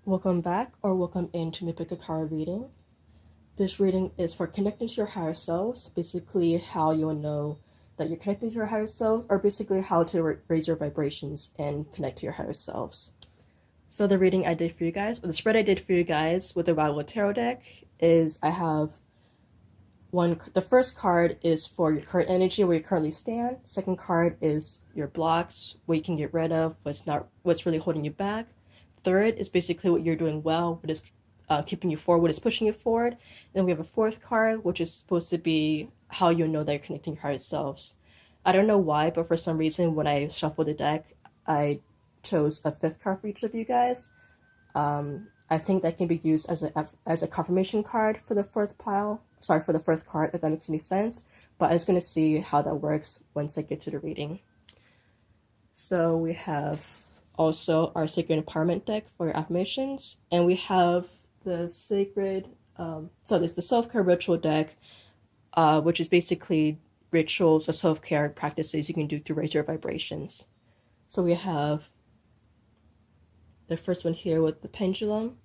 Welcome back or welcome into my pick a card reading. This reading is for connecting to your higher selves, basically how you'll know that you're connecting to your higher selves, or basically how to raise your vibrations and connect to your higher selves. So the reading I did for you guys, or the spread I did for you guys with the Untitled Tarot deck is I have the first card is for your current energy, where you currently stand. Second card is your blocks, what you can get rid of, what's really holding you back. Third is basically what you're doing well, what is keeping you forward, what is pushing you forward. Then we have a fourth card, which is supposed to be how you know that you're connecting your higher selves. I don't know why, but for some reason, when I shuffled the deck, I chose a fifth card for each of you guys. I think that can be used as a confirmation card for the fourth pile. Sorry, for the fourth card, if that makes any sense. But I'm just going to see how that works once I get to the reading. So we have also our Sacred Empowerment deck for your affirmations. And we have the Sacred, there's the Self-Care Ritual deck, which is basically rituals or self-care practices you can do to raise your vibrations. So we have the first one here with the pendulum,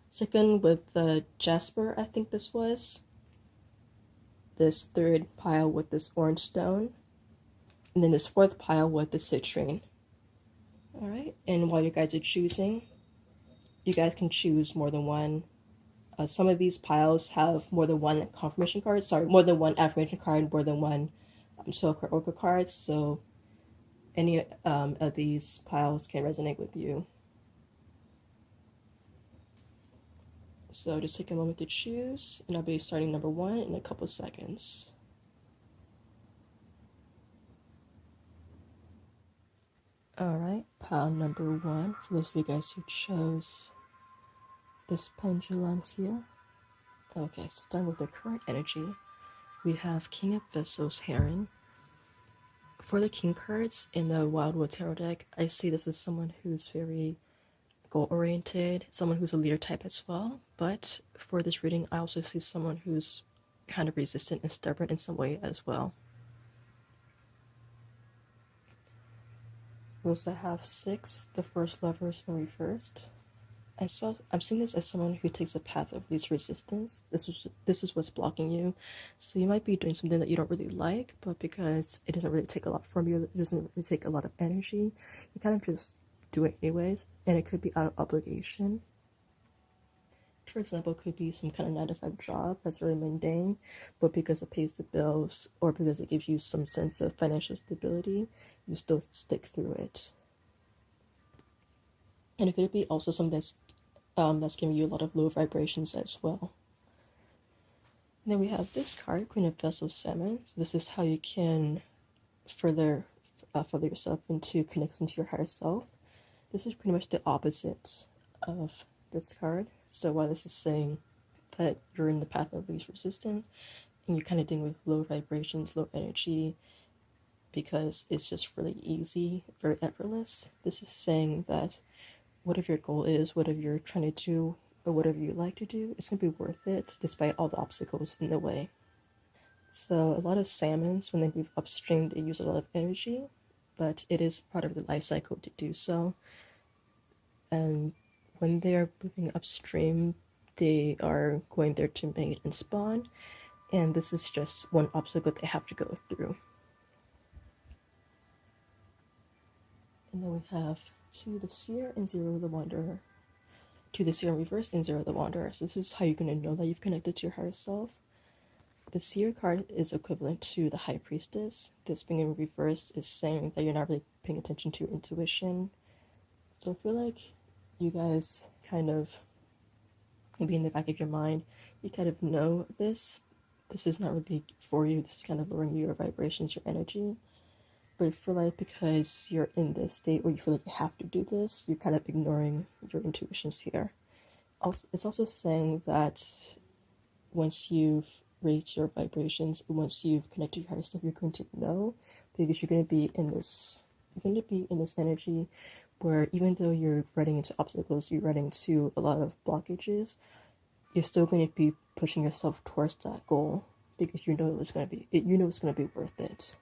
second with the jasper, I think this was, this third pile with this orange stone, and then this fourth pile with the citrine. All right, and while you guys are choosing, you guys can choose more than one. Some of these piles have more than one confirmation card, more than one affirmation card, more than one Soulcard Oracle cards, so any of these piles can resonate with you. So just take a moment to choose, and I'll be starting number one in a couple seconds. Alright, pile number one, for those of you guys who chose this pendulum here. Okay, so starting with the current energy, we have King of Vessels Heron. For the King cards in the Wildwood Tarot deck, I see this as someone who's very goal-oriented, someone who's a leader type as well, but for this reading, I also see someone who's kind of resistant and stubborn in some way as well. We also have 6, the First Lovers in reversed. I'm seeing this as someone who takes a path of least resistance. This is what's blocking you. So you might be doing something that you don't really like, but because it doesn't really take a lot from you, it doesn't really take a lot of energy, you kind of just do it anyways, and it could be out of obligation. For example, it could be some kind of 9-to-5 job that's really mundane, but because it pays the bills or because it gives you some sense of financial stability, you still stick through it. And it could be also something that's giving you a lot of low vibrations as well. And then we have this card, Queen of Vessels Salmon. So this is how you can further yourself into connecting to your higher self. This is pretty much the opposite of this card. So while this is saying that you're in the path of least resistance and you're kind of dealing with low vibrations, low energy, because it's just really easy, very effortless, this is saying that whatever your goal is, whatever you're trying to do, or whatever you like to do, it's going to be worth it despite all the obstacles in the way. So a lot of salmons, when they move upstream, they use a lot of energy, but it is part of the life cycle to do so. And when they are moving upstream, they are going there to mate and spawn, and this is just one obstacle they have to go through. And then we have 2 the Seer and 0 the Wanderer. 2 the Seer in reverse and 0 the Wanderer. So this is how you're going to know that you've connected to your higher self. The Seer card is equivalent to the High Priestess. This being in reverse is saying that you're not really paying attention to your intuition. So I feel like you guys kind of, maybe in the back of your mind, you kind of know this. This is not really for you. This is kind of lowering your vibrations, your energy. But I feel like because you're in this state where you feel like you have to do this, you're kind of ignoring your intuitions here. Also, it's also saying that once you've raised your vibrations, once you've connected your higher self, you're going to know, because you're going to be in this energy where even though you're running into obstacles, you're running into a lot of blockages, you're still going to be pushing yourself towards that goal because you know it's going to be worth it.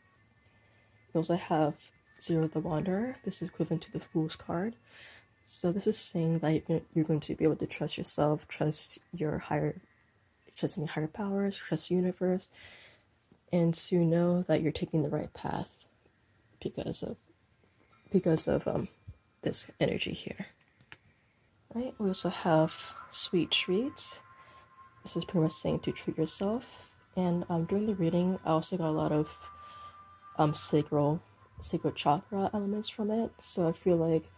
We also have 0 the Wanderer. This is equivalent to the Fool's card. So this is saying that you're going to be able to trust yourself, trust in your higher powers, trust the universe, and to know that you're taking the right path because of this energy here. Right? We also have sweet treats. This is pretty much saying to treat yourself. And during the reading, I also got a lot of sacral chakra elements from it. So I feel like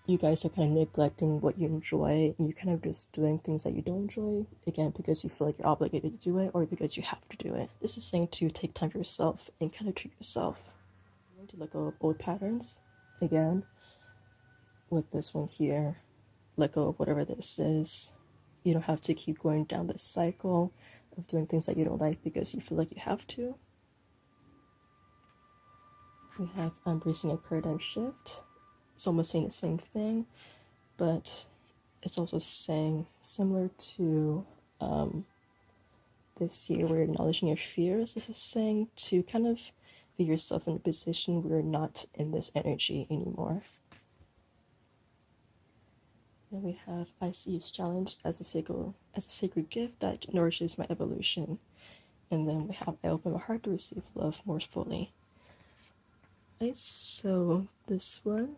you guys are kind of neglecting what you enjoy, and you're kind of just doing things that you don't enjoy, again, because you feel like you're obligated to do it or because you have to do it. This is saying to take time for yourself and kind of treat yourself. I'm going to let go of old patterns, again, with this one here. Let go of whatever this is. You don't have to keep going down this cycle of doing things that you don't like because you feel like you have to. We have embracing a paradigm shift. It's almost saying the same thing, but it's also saying, similar to this year, we're acknowledging your fears. This is saying to kind of be yourself in a position where you're not in this energy anymore. Then we have, I see this challenge as a sacred gift that nourishes my evolution. And then we have, I open my heart to receive love more fully. Right, so this one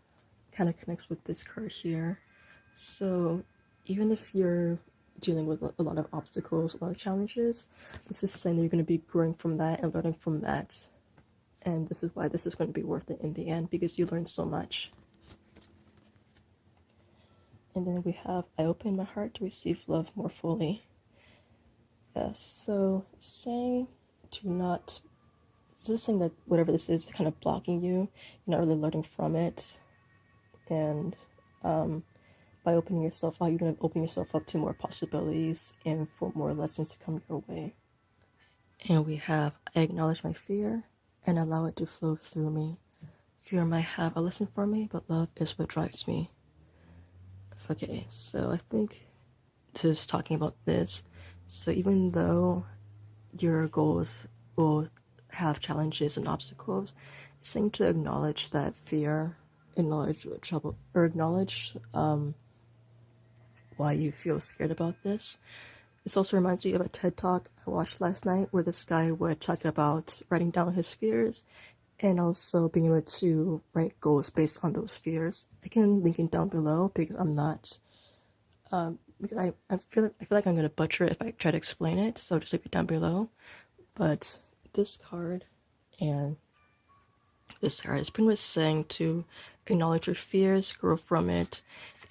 kind of connects with this card here. So even if you're dealing with a lot of obstacles, a lot of challenges, this is saying that you're going to be growing from that and learning from that. And this is why this is going to be worth it in the end, because you learned so much. And then we have, I open my heart to receive love more fully. Yes, so saying to not, just saying that whatever this is kind of blocking you, you're not really learning from it. And by opening yourself out, you're going to open yourself up to more possibilities and for more lessons to come your way. And we have, I acknowledge my fear and allow it to flow through me. Fear might have a lesson for me, but love is what drives me. Okay, so I think just talking about this, so even though your goals will have challenges and obstacles, it's saying to acknowledge that fear, acknowledge trouble, or acknowledge why you feel scared about this. This also reminds me of a TED Talk I watched last night where this guy would talk about writing down his fears and also being able to write goals based on those fears. I can link it down below because I'm not, because I feel like I'm going to butcher it if I try to explain it, so just leave it down below. But this card and this card is pretty much saying to acknowledge your fears, grow from it,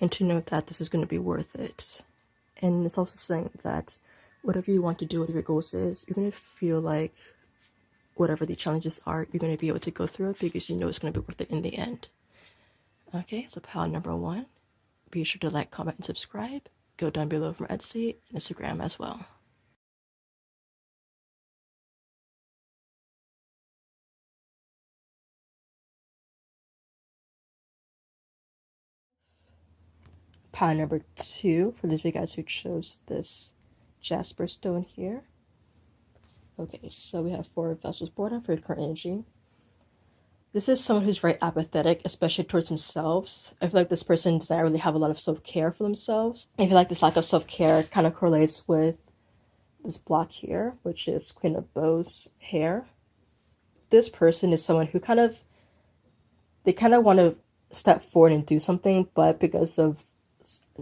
and to know that this is going to be worth it. And it's also saying that whatever you want to do, whatever your goals is, you're going to feel like whatever the challenges are, you're going to be able to go through it because you know it's going to be worth it in the end. Okay, so pile number 1. Be sure to like, comment, and subscribe. Go down below from Etsy and Instagram as well. Pile number 2 for those of you guys who chose this Jasper stone here. Okay, so we have 4 vessels boredom for your current energy. This is someone who's very apathetic, especially towards themselves. I feel like this person does not really have a lot of self-care for themselves. I feel like this lack of self-care kind of correlates with this block here, which is Queen of Bows hair. This person is someone who they kind of want to step forward and do something, but because of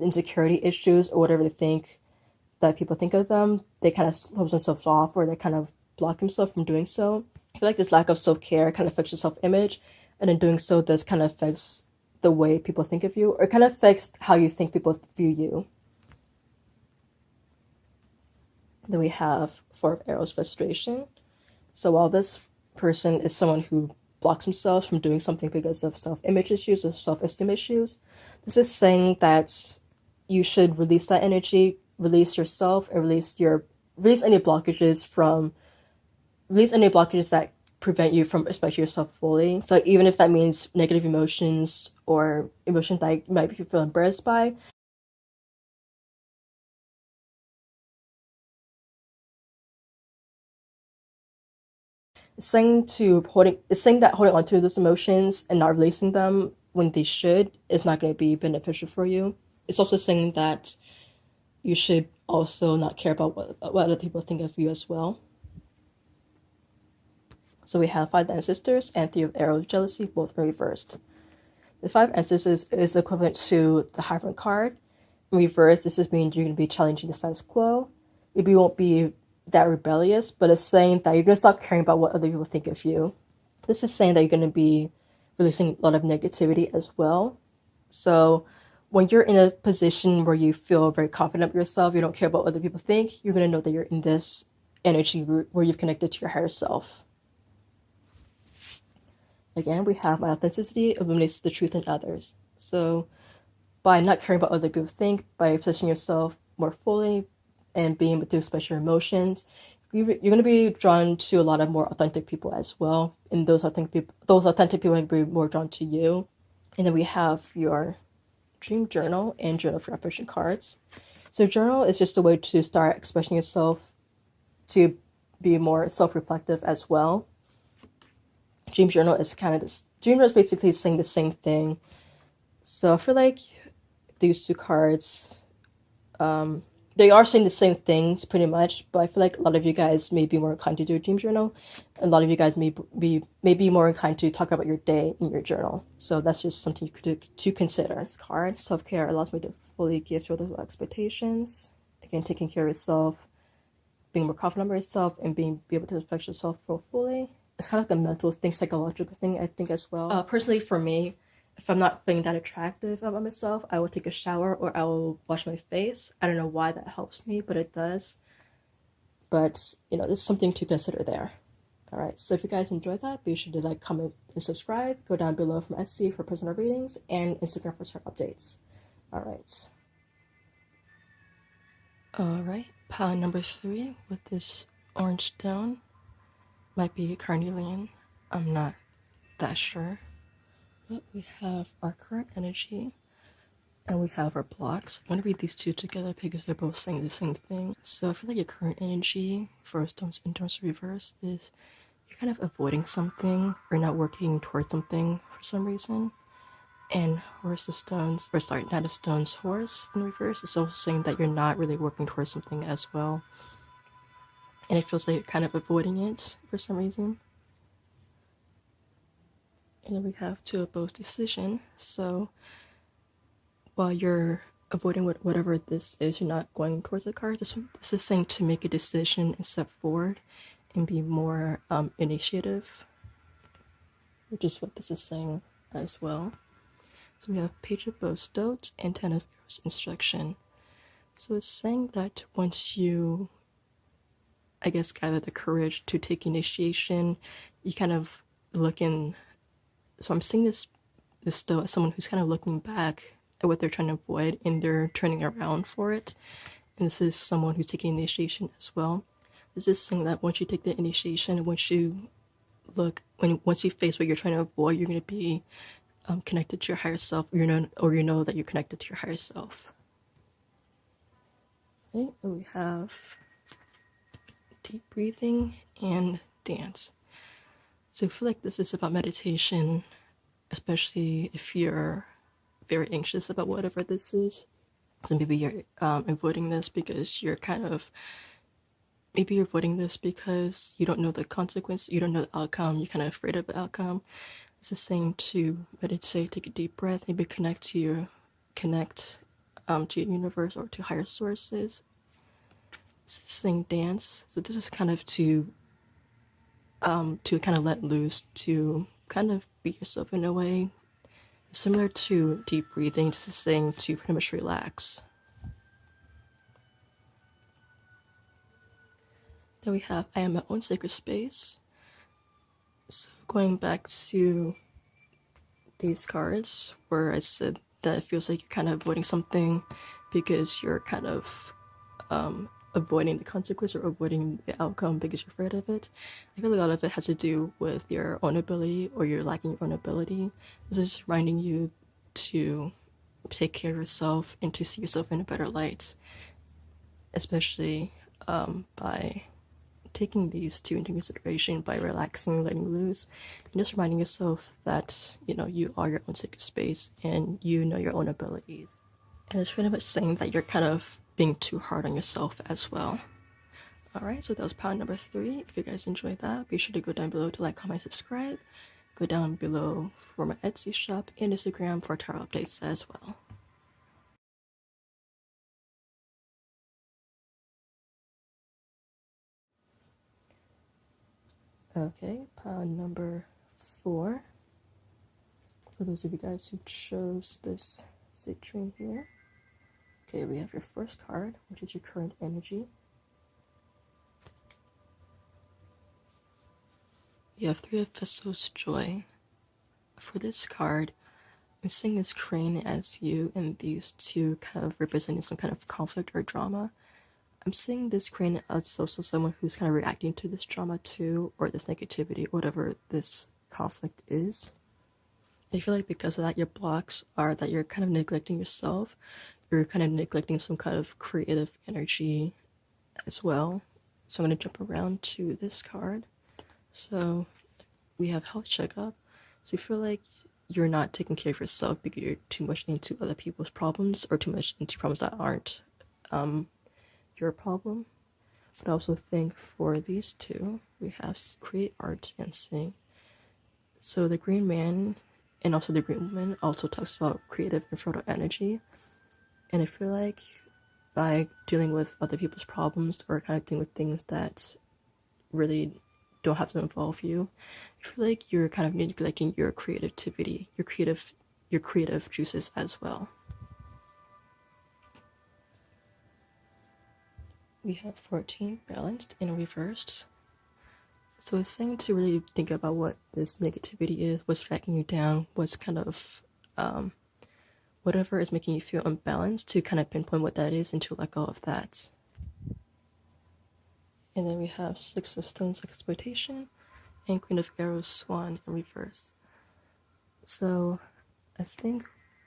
insecurity issues or whatever they think that people think of them, they kind of close themselves off or they kind of block themselves from doing so. I feel like this lack of self-care kind of affects your self-image, and in doing so, this kind of affects the way people think of you, or it kind of affects how you think people view you. Then we have 4 of Arrows, frustration. So while this person is someone who blocks themselves from doing something because of self-image issues or self-esteem issues, this is saying that you should release that energy, release yourself, and release any blockages that prevent you from expressing yourself fully. So even if that means negative emotions or emotions that you might feel embarrassed by, it's saying that holding on to those emotions and not releasing them when they should is not going to be beneficial for you. It's also saying that you should also not care about what other people think of you as well. So we have 5 ancestors and 3 of arrow of jealousy, both reversed. The 5 ancestors is equivalent to the Hierophant card. In reverse, this is meaning you're going to be challenging the status quo. Maybe you won't be that rebellious, but it's saying that you're going to stop caring about what other people think of you. This is saying that you're going to be releasing a lot of negativity as well. So when you're in a position where you feel very confident of yourself, you don't care about what other people think, you're going to know that you're in this energy where you've connected to your higher self. Again, we have my authenticity illuminates the truth in others. So by not caring about what other people think, by positioning yourself more fully and being able to express your emotions, you're going to be drawn to a lot of more authentic people as well. And those authentic people will be more drawn to you. And then we have your dream journal and journal for affirmation cards. So journal is just a way to start expressing yourself, to be more self-reflective as well. Dream journal is kind of this. Dream journal is basically saying the same thing. So I feel like these 2 cards, they are saying the same things pretty much, but I feel like a lot of you guys may be more inclined to do a dream journal. A lot of you guys may be more inclined to talk about your day in your journal. So that's just something to consider. This card, self-care, allows me to fully give to other expectations. Again, taking care of yourself, being more confident about yourself, and be able to respect yourself fully. It's kind of like a mental thing, psychological thing, I think, as well. Personally, for me, if I'm not feeling that attractive about myself, I will take a shower or I will wash my face. I don't know why that helps me, but it does. But, there's something to consider there. All right, so if you guys enjoyed that, be sure to like, comment, and subscribe. Go down below from Etsy for personal readings and Instagram for chart updates. All right. All right, pile number 3 with this orange stone. Might be carnelian. I'm not that sure. But we have our current energy and we have our blocks. I'm going to read these 2 together because they're both saying the same thing. So I feel like your current energy for stones in terms of reverse is you're kind of avoiding something or not working towards something for some reason. And Knight of Stones, horse in reverse is also saying that you're not really working towards something as well. And it feels like you're kind of avoiding it for some reason. And then we have 2 of both decision. So while you're avoiding whatever this is, you're not going towards the card. This is saying to make a decision and step forward and be more initiative, which is what this is saying as well. So we have Page of Bows, Stones, and 10 of Arrows, Instruction. So it's saying that once you, I guess, gather the courage to take initiation, you kind of look in. So I'm seeing this Stoic as someone who's kind of looking back at what they're trying to avoid and they're turning around for it. And this is someone who's taking initiation as well. This is saying that once you take the initiation, once you face what you're trying to avoid, you're going to be connected to your higher self, or you know that you're connected to your higher self. Okay, and we have deep breathing and dance. So I feel like this is about meditation, especially if you're very anxious about whatever this is. So maybe you're avoiding this because you're avoiding this because you don't know the consequence, you don't know the outcome, you're kind of afraid of the outcome. It's the same to meditate, take a deep breath, maybe connect to your universe or to higher sources. Sing, dance. So this is kind of to kind of let loose, to kind of be yourself in a way. Similar to deep breathing, this is saying to pretty much relax. Then we have I am my own sacred space. So going back to these cards where I said that it feels like you're kind of avoiding something because you're kind of avoiding the consequence or avoiding the outcome because you're afraid of it. I feel like a lot of it has to do with your own ability or you're lacking your own ability. This is reminding you to take care of yourself and to see yourself in a better light, especially by taking these two into consideration by relaxing, letting loose, and just reminding yourself that, you know, you are your own sacred space and you know your own abilities. And it's pretty much saying that you're kind of being too hard on yourself as well. Alright, so that was pound number 3. If you guys enjoyed that, be sure to go down below to like, comment, subscribe. Go down below for my Etsy shop and Instagram for tarot updates as well. Okay, pound number 4. For those of you guys who chose this citrine here. Okay, we have your first card, which is your current energy. You have 3 of Vessels Joy. For this card, I'm seeing this crane as you and these two kind of representing some kind of conflict or drama. I'm seeing this crane as also someone who's kind of reacting to this drama too, or this negativity, whatever this conflict is. I feel like because of that, your blocks are that you're kind of neglecting yourself, you're kind of neglecting some kind of creative energy as well. So I'm going to jump around to this card. So we have health checkup. So you feel like you're not taking care of yourself because you're too much into other people's problems or too much into problems that aren't your problem. But I also think for these two, we have create art and sing. So the green man and also the green woman also talks about creative and fertile energy. And I feel like by dealing with other people's problems or kind of dealing with things that really don't have to involve you, I feel like you're kind of neglecting your creativity, your creative juices as well. We have 14 balanced and reversed. So it's saying to really think about what this negativity is, what's dragging you down, what's kind of whatever is making you feel unbalanced, to kind of pinpoint what that is and to let go of that. And then we have 6 of Stones, Exploitation, and Queen of Arrows, Swan in reverse. So I think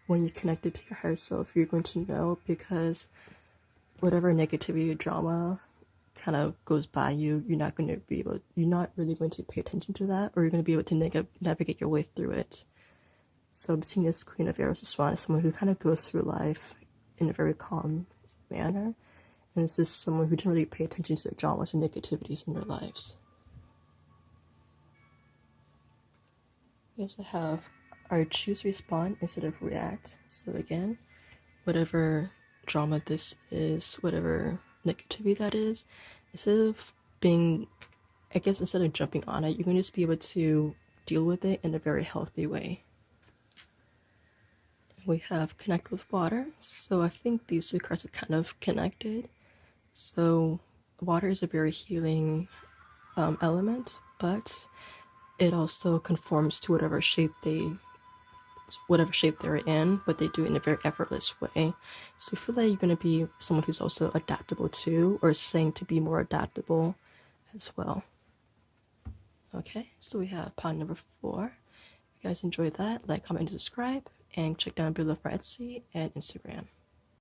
when you connect it to your higher self, you're going to know, because whatever negativity or drama kind of goes by you, you're not really going to pay attention to that, or you're going to be able to navigate your way through it. So I'm seeing this Queen of Arrows, Swan, as someone who kind of goes through life in a very calm manner. And this is someone who didn't really pay attention to the dramas or negativities in their lives. We also have our choose respond instead of react. So again, whatever drama this is, whatever negativity that is, instead of jumping on it, you can just be able to deal with it in a very healthy way. We have connect with water. So I think these two cards are kind of connected. So water is a very healing element, but it also conforms to whatever shape they're in, but they do it in a very effortless way. So I feel like you're going to be someone who's also adaptable too, or saying to be more adaptable as well. Okay, so we have pound number 4. If you guys enjoyed that, like, comment, and subscribe, and check down below for Etsy and Instagram.